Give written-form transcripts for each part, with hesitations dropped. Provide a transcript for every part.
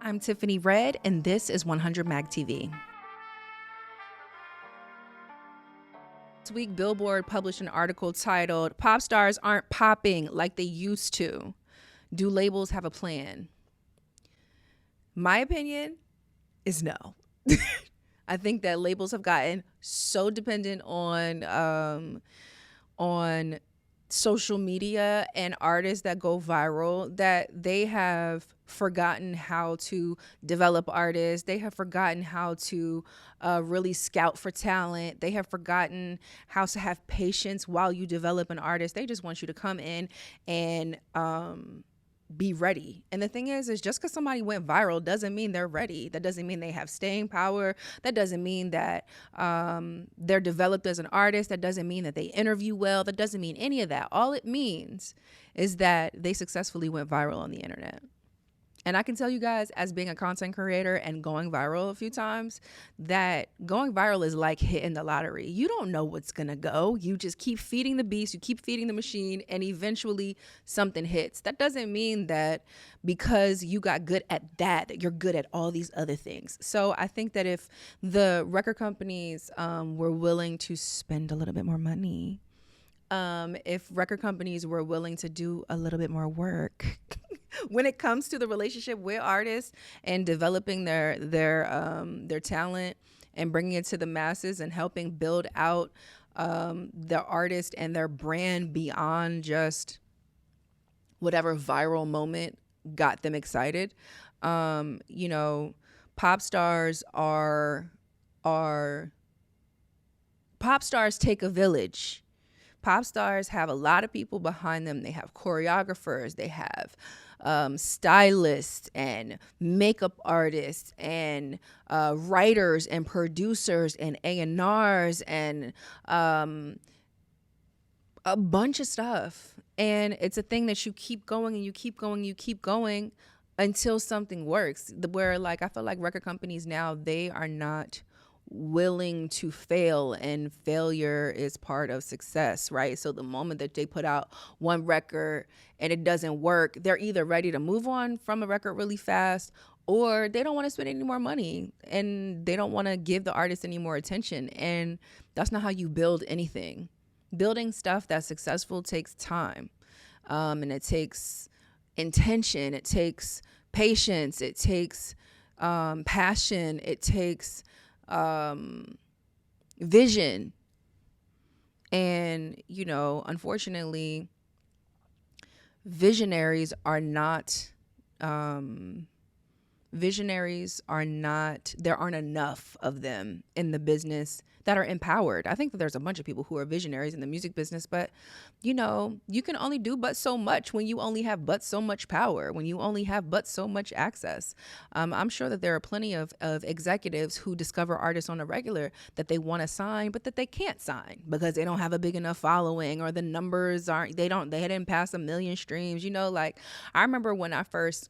I'm Tiffany Red, and this is 100 Mag TV. This week, Billboard published an article titled, "Pop Stars Aren't Popping Like They Used to. Do Labels Have a Plan?" My opinion is no. I think that labels have gotten so dependent on social media and artists that go viral that they have forgotten how to develop artists. They have forgotten how to really scout for talent. They have forgotten how to have patience while you develop an artist. They just want you to come in and be ready. And the thing is just because somebody went viral doesn't mean they're ready. That doesn't mean they have staying power. That doesn't mean that they're developed as an artist. That doesn't mean that they interview well. That doesn't mean any of that. All it means is that they successfully went viral on the internet. And I can tell you guys, as being a content creator and going viral a few times, that going viral is like hitting the lottery. You don't know what's going to go. You just keep feeding the beast, you keep feeding the machine, and eventually something hits. That doesn't mean that because you got good at that you're good at all these other things. So I think that if the record companies were willing to spend a little bit more money, if record companies were willing to do a little bit more work when it comes to the relationship with artists and developing their talent and bringing it to the masses and helping build out the artist and their brand beyond just whatever viral moment got them excited. Pop stars take a village. Pop stars have a lot of people behind them. They have choreographers, they have stylists and makeup artists and writers and producers and A&Rs and a bunch of stuff. And it's a thing that you keep going and you keep going, you keep going until something works. Where I feel like record companies now, they are not willing to fail, and failure is part of success, right? So the moment that they put out one record and it doesn't work, they're either ready to move on from a record really fast, or they don't want to spend any more money and they don't want to give the artist any more attention. And that's not how you build anything. Building stuff that's successful takes time, and it takes intention, it takes patience, it takes passion, it takes vision. And unfortunately, visionaries are not there aren't enough of them in the business that are empowered. I think that there's a bunch of people who are visionaries in the music business, but you can only do but so much when you only have but so much power, when you only have but so much access. I'm sure that there are plenty of executives who discover artists on a regular that they want to sign, but that they can't sign because they don't have a big enough following, or the numbers they didn't pass 1 million streams. I remember when I pursued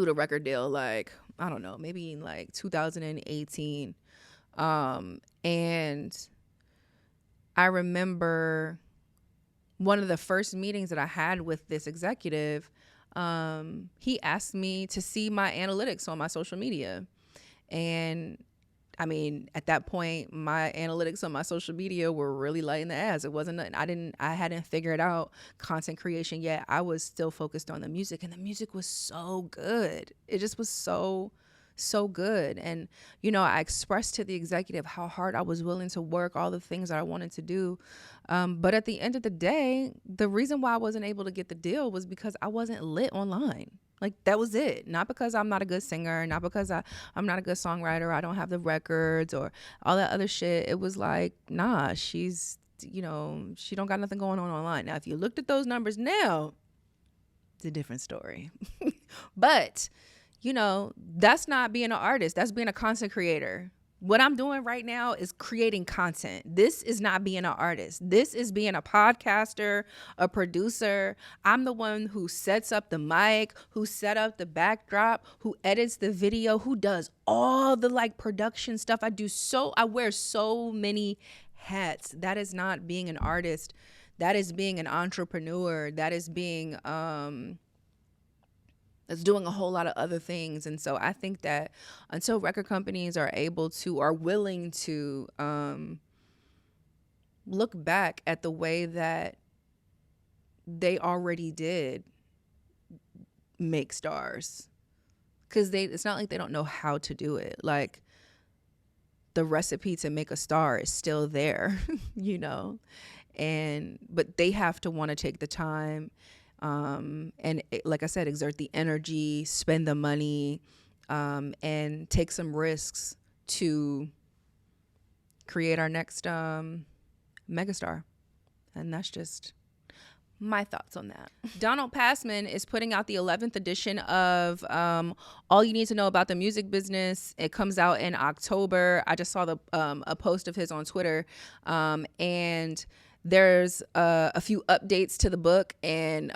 a record deal, maybe in 2018. And I remember one of the first meetings that I had with this executive, he asked me to see my analytics on my social media. And at that point, my analytics on my social media were really light in the ass. It wasn't, I hadn't figured out content creation yet. I was still focused on the music, and the music was so good. It just was so good. And, I expressed to the executive how hard I was willing to work, all the things that I wanted to do. But at the end of the day, the reason why I wasn't able to get the deal was because I wasn't lit online. That was it. Not because I'm not a good singer, not because I'm not a good songwriter, I don't have the records or all that other shit. It was nah, she's, she don't got nothing going on online. Now, if you looked at those numbers now, it's a different story. But, that's not being an artist. That's being a content creator. What I'm doing right now is creating content. This is not being an artist. This is being a podcaster, a producer. I'm the one who sets up the mic, who set up the backdrop, who edits the video, who does all the production stuff. I wear so many hats. That is not being an artist. That is being an entrepreneur. That is being that's doing a whole lot of other things. And so I think that until record companies are able to, are willing to look back at the way that they already did make stars, because it's not like they don't know how to do it. Like, the recipe to make a star is still there, you know, but they have to want to take the time, like I said, exert the energy, spend the money, and take some risks to create our next megastar. And that's just my thoughts on that. Donald Passman is putting out the 11th edition of All You Need to Know About the Music Business. It comes out in October. I just saw a post of his on Twitter, and there's a few updates to the book. And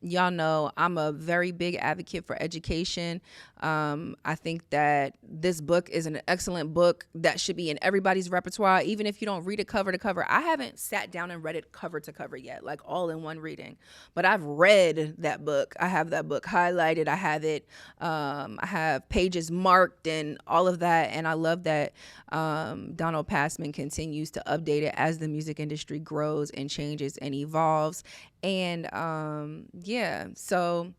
y'all know I'm a very big advocate for education. I think that this book is an excellent book that should be in everybody's repertoire, even if you don't read it cover to cover. I haven't sat down and read it cover to cover yet, like all in one reading, but I've read that book. I have that book highlighted. I have it. I have pages marked and all of that. And I love that Donald Passman continues to update it as the music industry grows and changes and evolves. And yeah, so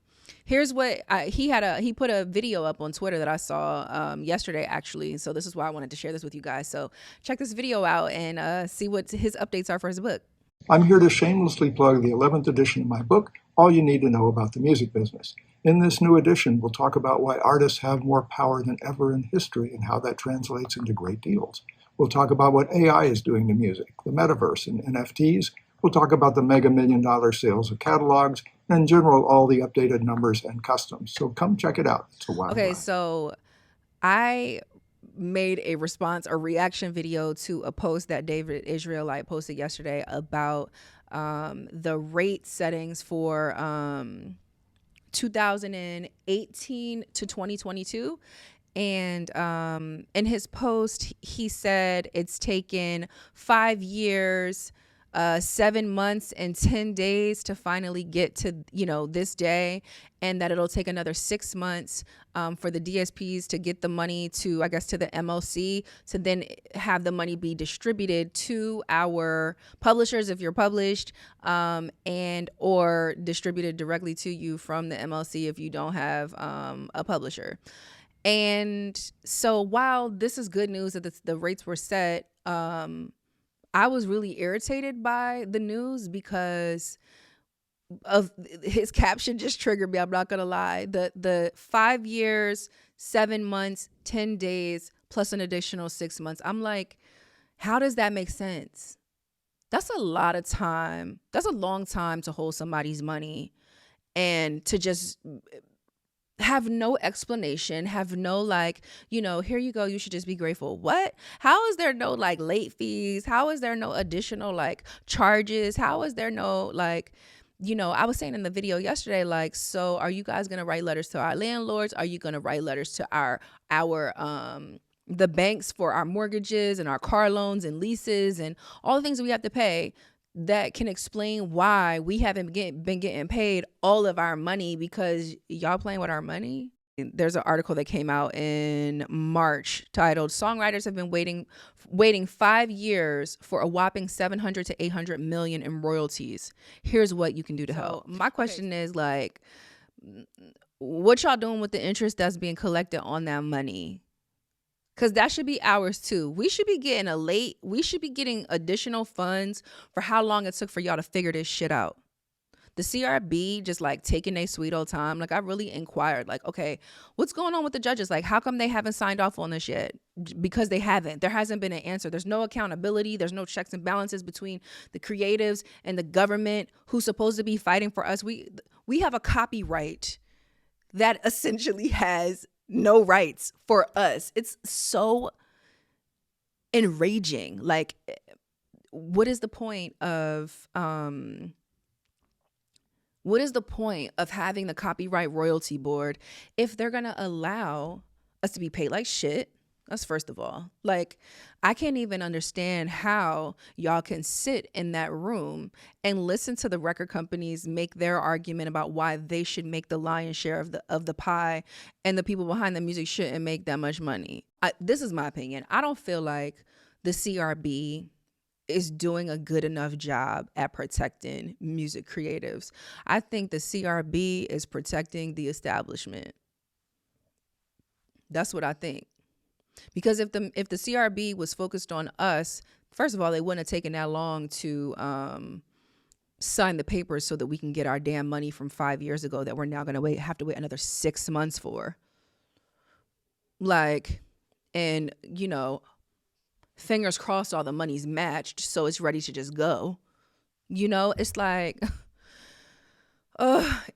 here's what he put a video up on Twitter that I saw yesterday, actually. So this is why I wanted to share this with you guys. So check this video out and see what his updates are for his book. I'm here to shamelessly plug the 11th edition of my book, All You Need to Know About the Music Business. In this new edition, we'll talk about why artists have more power than ever in history and how that translates into great deals. We'll talk about what AI is doing to music, the metaverse, and NFTs. We'll talk about the mega $1 million sales of catalogs, and in general, all the updated numbers and customs. So come check it out. It's a wild ride. So I made a reaction video to a post that David Israelite posted yesterday about the rate settings for 2018 to 2022. And in his post, he said it's taken 5 years, 7 months and 10 days to finally get to, this day, and that it'll take another 6 months for the DSPs to get the money to, I guess, to the MLC, to then have the money be distributed to our publishers if you're published, and or distributed directly to you from the MLC if you don't have a publisher. And so while this is good news that the rates were set, I was really irritated by the news because of his caption. Just triggered me. I'm not going to lie. The 5 years, 7 months, 10 days, plus an additional 6 months. I'm like, how does that make sense? That's a lot of time. That's a long time to hold somebody's money and to just have no explanation, have no here you go, you should just be grateful. What? How is there no late fees? How is there no additional charges? How is there no I was saying in the video yesterday, so are you guys gonna write letters to our landlords? Are you gonna write letters to our the banks for our mortgages and our car loans and leases and all the things that we have to pay? That can explain why we haven't been getting paid all of our money, because y'all playing with our money. There's an article that came out in March titled "Songwriters Have Been Waiting 5 years for a whopping 700 to 800 million in royalties. Here's what you can do to help." My question is what y'all doing with the interest that's being collected on that money? Because that should be ours too. We should be getting additional funds for how long it took for y'all to figure this shit out. The CRB just taking their sweet old time. I really inquired, okay, what's going on with the judges? How come they haven't signed off on this yet? Because they haven't. There hasn't been an answer. There's no accountability. There's no checks and balances between the creatives and the government who's supposed to be fighting for us. We have a copyright that essentially has no rights for us. It's so enraging. What is the point of having the Copyright Royalty Board if they're gonna allow us to be paid like shit, That's first of all. Like, I can't even understand how y'all can sit in that room and listen to the record companies make their argument about why they should make the lion's share of the pie, and the people behind the music shouldn't make that much money. This is my opinion. I don't feel like the CRB is doing a good enough job at protecting music creatives. I think the CRB is protecting the establishment. That's what I think. Because if the CRB was focused on us, first of all, they wouldn't have taken that long to sign the papers so that we can get our damn money from 5 years ago that we're now going to have to wait another 6 months for. Like, and fingers crossed all the money's matched so it's ready to just go. It's like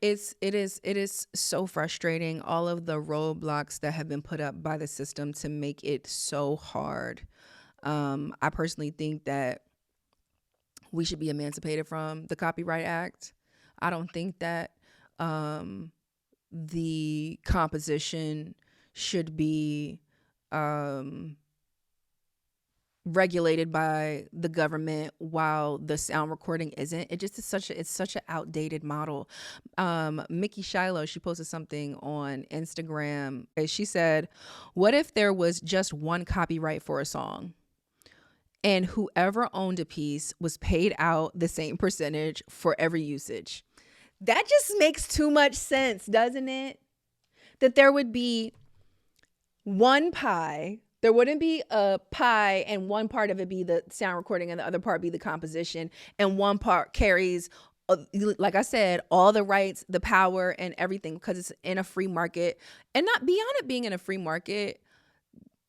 it is so frustrating, all of the roadblocks that have been put up by the system to make it so hard. I personally think that we should be emancipated from the Copyright Act. I don't think that the composition should be regulated by the government while the sound recording isn't. It just is such an outdated model. Mickey Shiloh, she posted something on Instagram. She said, what if there was just one copyright for a song and whoever owned a piece was paid out the same percentage for every usage? That just makes too much sense, doesn't it? That there would be one pie. There wouldn't be a pie and one part of it be the sound recording and the other part be the composition, and one part carries, like I said, all the rights, the power, and everything, because it's in a free market. And not beyond it being in a free market,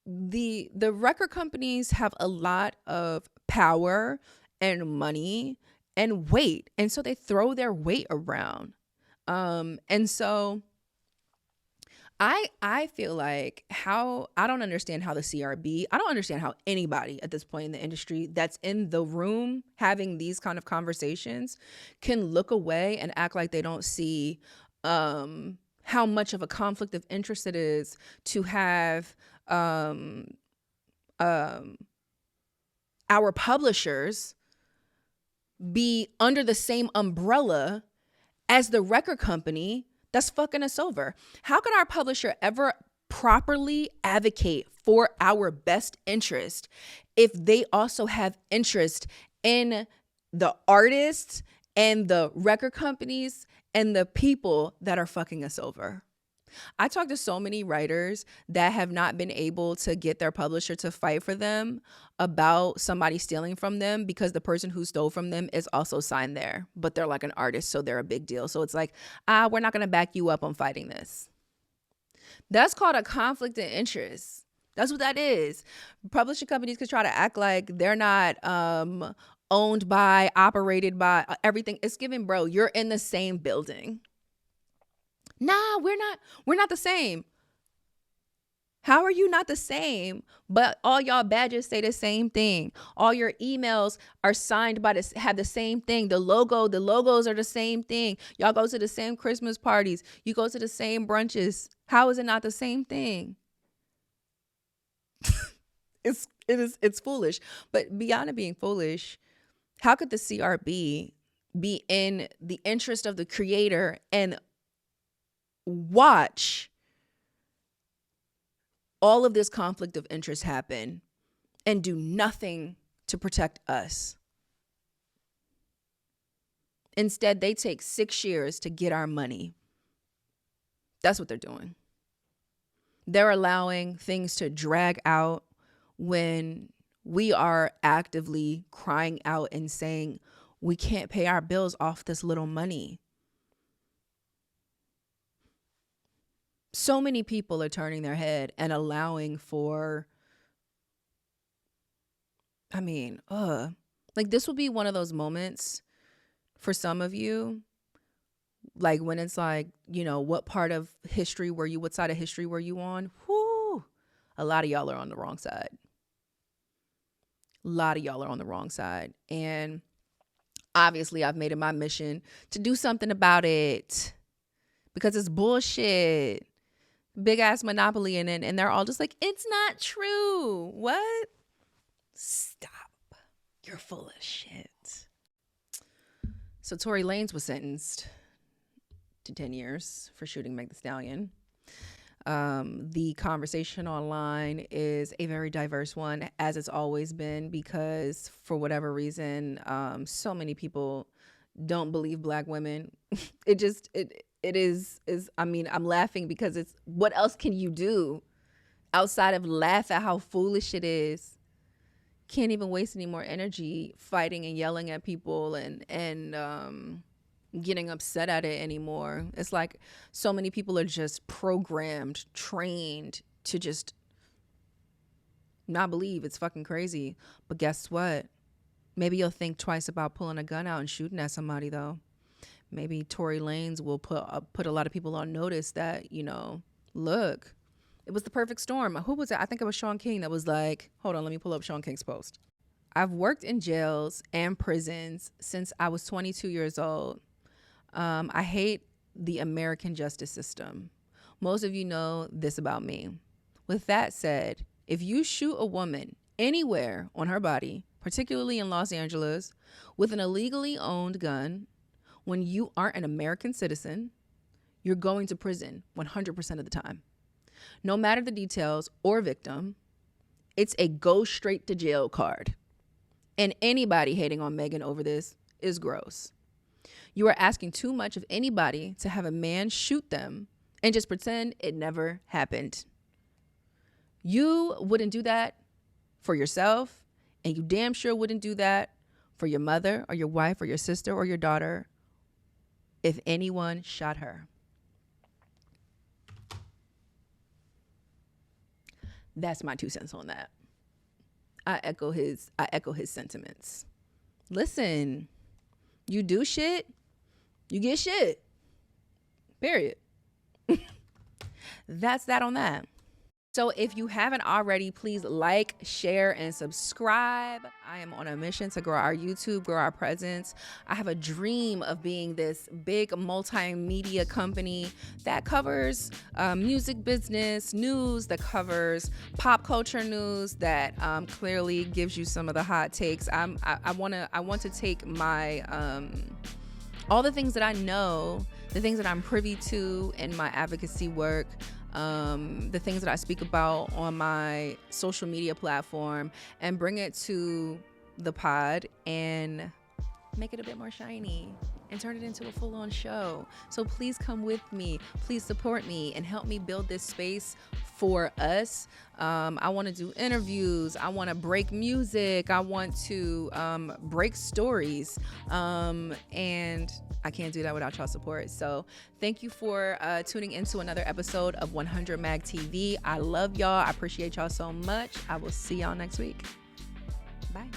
the record companies have a lot of power and money and weight, and so they throw their weight around. And so I feel like I don't understand how the CRB, I don't understand how anybody at this point in the industry that's in the room having these kind of conversations can look away and act like they don't see how much of a conflict of interest it is to have our publishers be under the same umbrella as the record company that's fucking us over. How could our publisher ever properly advocate for our best interest if they also have interest in the artists and the record companies and the people that are fucking us over? I talked to so many writers that have not been able to get their publisher to fight for them about somebody stealing from them because the person who stole from them is also signed there, but they're like an artist, so they're a big deal. So it's like, we're not going to back you up on fighting this. That's called a conflict of interest. That's what that is. Publishing companies could try to act like they're not owned by, operated by, everything. It's given, bro, you're in the same building. Nah, we're not the same. How are you not the same? But all y'all badges say the same thing. All your emails are signed by have the same thing. The logos are the same thing. Y'all go to the same Christmas parties. You go to the same brunches. How is it not the same thing? It's foolish. But beyond it being foolish, how could the CRB be in the interest of the creator and watch all of this conflict of interest happen and do nothing to protect us? Instead, they take 6 years to get our money. That's what they're doing. They're allowing things to drag out when we are actively crying out and saying, we can't pay our bills off this little money. So many people are turning their head and allowing for, like, this will be one of those moments for some of you, like when it's like, what part of history were you, what side of history were you on? Whoo, a lot of y'all are on the wrong side. A lot of y'all are on the wrong side. And obviously I've made it my mission to do something about it because it's bullshit. big ass monopoly in it, and they're all just like, it's not true. What? Stop. You're full of shit. So Tory Lanez was sentenced to 10 years for shooting Megan Thee Stallion. The conversation online is a very diverse one, as it's always been, because for whatever reason, so many people don't believe black women. It is I mean, I'm laughing because it's, what else can you do outside of laugh at how foolish it is? Can't even waste any more energy fighting and yelling at people and getting upset at it anymore. It's like so many people are just programmed, trained to just not believe. It's fucking crazy. But guess what? Maybe you'll think twice about pulling a gun out and shooting at somebody, though. Maybe Tory Lanez will put a lot of people on notice that, you know, look, it was the perfect storm. Who was it? I think it was Sean King that was like, hold on, let me pull up Sean King's post. I've worked in jails and prisons since I was 22 years old. I hate the American justice system. Most of you know this about me. With that said, if you shoot a woman anywhere on her body, particularly in Los Angeles, with an illegally owned gun, when you aren't an American citizen, you're going to prison 100% of the time. No matter the details or victim, it's a go straight to jail card. And anybody hating on Megan over this is gross. You are asking too much of anybody to have a man shoot them and just pretend it never happened. You wouldn't do that for yourself, and you damn sure wouldn't do that for your mother or your wife or your sister or your daughter if anyone shot her. That's my 2 cents on that. I echo his sentiments. Listen, you do shit, you get shit. Period. That's that on that. So if you haven't already, please like, share, and subscribe. I am on a mission to grow our YouTube, grow our presence. I have a dream of being this big multimedia company that covers music business, news, that covers pop culture news, that clearly gives you some of the hot takes. I want to take my all the things that I know, the things that I'm privy to in my advocacy work, the things that I speak about on my social media platform, and bring it to the pod and make it a bit more shiny and turn it into a full-on show. So please come with me, please support me, and help me build this space for us. I want to do interviews, I want to break music, I want to break stories, and I can't do that without y'all support. So thank you for tuning into another episode of 100 Mag TV. I love y'all. I appreciate y'all so much. I will see y'all next week. Bye.